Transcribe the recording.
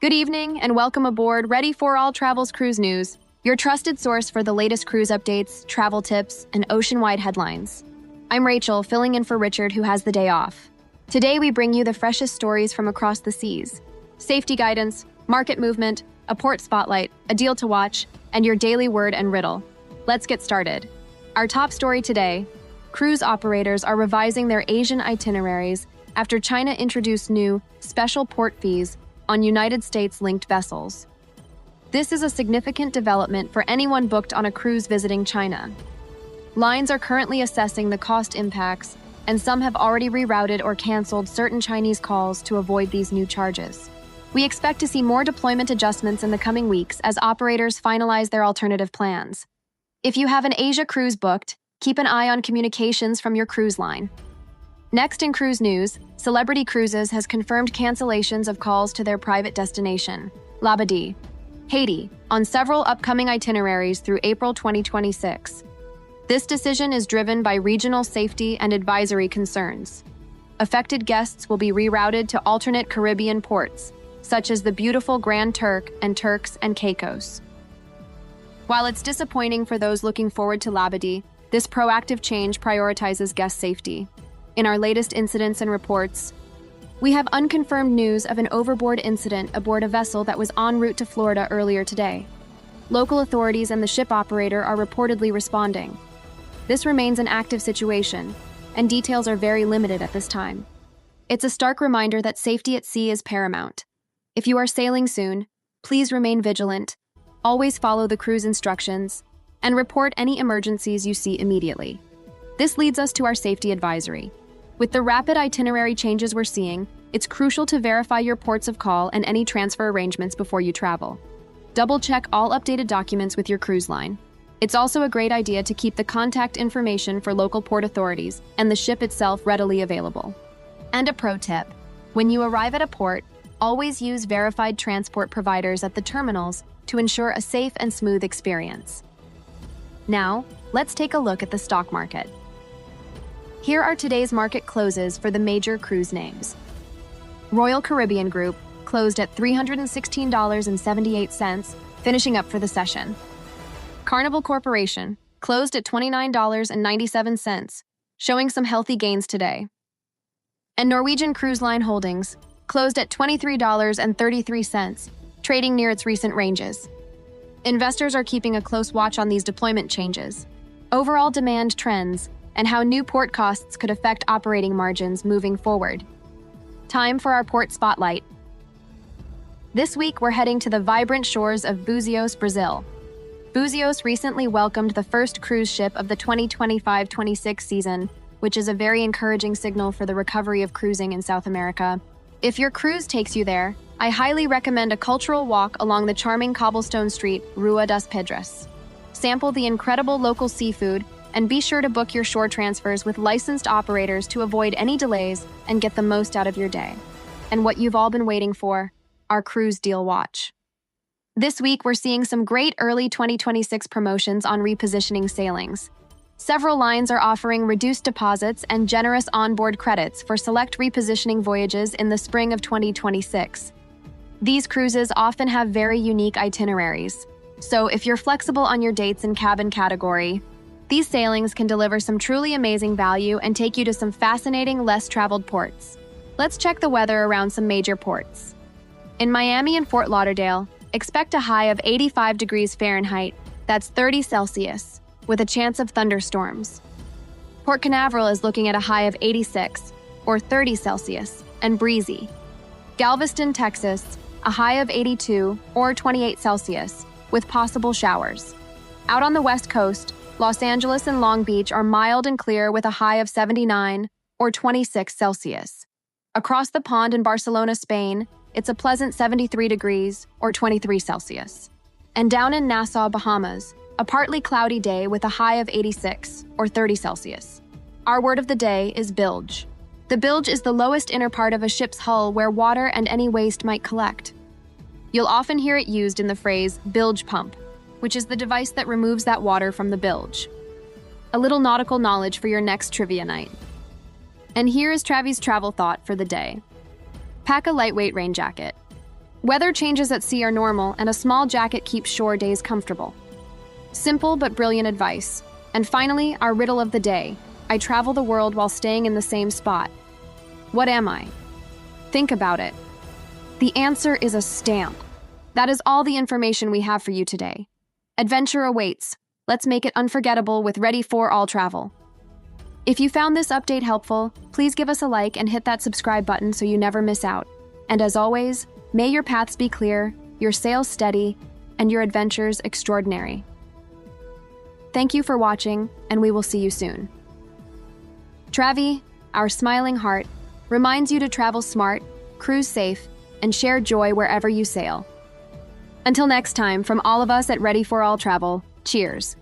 Good evening and welcome aboard Ready4AllTravel's cruise news, your trusted source for the latest cruise updates, travel tips, and ocean-wide headlines. I'm Rachel, filling in for Richard, who has the day off. Today we bring you the freshest stories from across the seas, safety guidance, market movement, a port spotlight, a deal to watch, and your daily word and riddle. Let's get started. Our top story today: cruise operators are revising their Asian itineraries after China introduced new, special port fees on United States-linked vessels. This is a significant development for anyone booked on a cruise visiting China. Lines are currently assessing the cost impacts, and some have already rerouted or canceled certain Chinese calls to avoid these new charges. We expect to see more deployment adjustments in the coming weeks as operators finalize their alternative plans. If you have an Asia cruise booked, keep an eye on communications from your cruise line. Next in cruise news, Celebrity Cruises has confirmed cancellations of calls to their private destination, Labadee, Haiti, on several upcoming itineraries through April 2026. This decision is driven by regional safety and advisory concerns. Affected guests will be rerouted to alternate Caribbean ports, such as the beautiful Grand Turk and Turks and Caicos. While it's disappointing for those looking forward to Labadee, this proactive change prioritizes guest safety. In our latest incidents and reports, we have unconfirmed news of an overboard incident aboard a vessel that was en route to Florida earlier today. Local authorities and the ship operator are reportedly responding. This remains an active situation, and details are very limited at this time. It's a stark reminder that safety at sea is paramount. If you are sailing soon, please remain vigilant, always follow the cruise instructions, and report any emergencies you see immediately. This leads us to our safety advisory. With the rapid itinerary changes we're seeing, it's crucial to verify your ports of call and any transfer arrangements before you travel. Double-check all updated documents with your cruise line. It's also a great idea to keep the contact information for local port authorities and the ship itself readily available. And a pro tip: when you arrive at a port, always use verified transport providers at the terminals to ensure a safe and smooth experience. Now, let's take a look at the stock market. Here are today's market closes for the major cruise names. Royal Caribbean Group closed at $316.78, finishing up for the session. Carnival Corporation closed at $29.97, showing some healthy gains today. And Norwegian Cruise Line Holdings closed at $23.33, trading near its recent ranges. Investors are keeping a close watch on these deployment changes, overall demand trends, and how new port costs could affect operating margins moving forward. Time for our port spotlight. This week, we're heading to the vibrant shores of Búzios, Brazil. Búzios recently welcomed the first cruise ship of the 2025-26 season, which is a very encouraging signal for the recovery of cruising in South America. If your cruise takes you there, I highly recommend a cultural walk along the charming cobblestone street, Rua das Pedras. Sample the incredible local seafood, and be sure to book your shore transfers with licensed operators to avoid any delays and get the most out of your day. And what you've all been waiting for, our cruise deal watch. This week, we're seeing some great early 2026 promotions on repositioning sailings. Several lines are offering reduced deposits and generous onboard credits for select repositioning voyages in the spring of 2026. These cruises often have very unique itineraries, so if you're flexible on your dates and cabin category, these sailings can deliver some truly amazing value and take you to some fascinating, less-traveled ports. Let's check the weather around some major ports. In Miami and Fort Lauderdale, expect a high of 85 degrees Fahrenheit, that's 30 Celsius, with a chance of thunderstorms. Port Canaveral is looking at a high of 86, or 30 Celsius, and breezy. Galveston, Texas, a high of 82, or 28 Celsius, with possible showers. Out on the West Coast, Los Angeles and Long Beach are mild and clear with a high of 79, or 26 Celsius. Across the pond in Barcelona, Spain, it's a pleasant 73 degrees, or 23 Celsius. And down in Nassau, Bahamas, a partly cloudy day with a high of 86, or 30 Celsius. Our word of the day is bilge. The bilge is the lowest inner part of a ship's hull where water and any waste might collect. You'll often hear it used in the phrase bilge pump, which is the device that removes that water from the bilge. A little nautical knowledge for your next trivia night. And here is Travi's travel thought for the day. Pack a lightweight rain jacket. Weather changes at sea are normal, and a small jacket keeps shore days comfortable. Simple but brilliant advice. And finally, our riddle of the day. I travel the world while staying in the same spot. What am I? Think about it. The answer is a stamp. That is all the information we have for you today. Adventure awaits. Let's make it unforgettable with Ready4AllTravel. If you found this update helpful, please give us a like and hit that subscribe button so you never miss out. And as always, may your paths be clear, your sails steady, and your adventures extraordinary. Thank you for watching, and we will see you soon. Travi, our smiling heart, reminds you to travel smart, cruise safe, and share joy wherever you sail. Until next time, from all of us at Ready4AllTravel, cheers.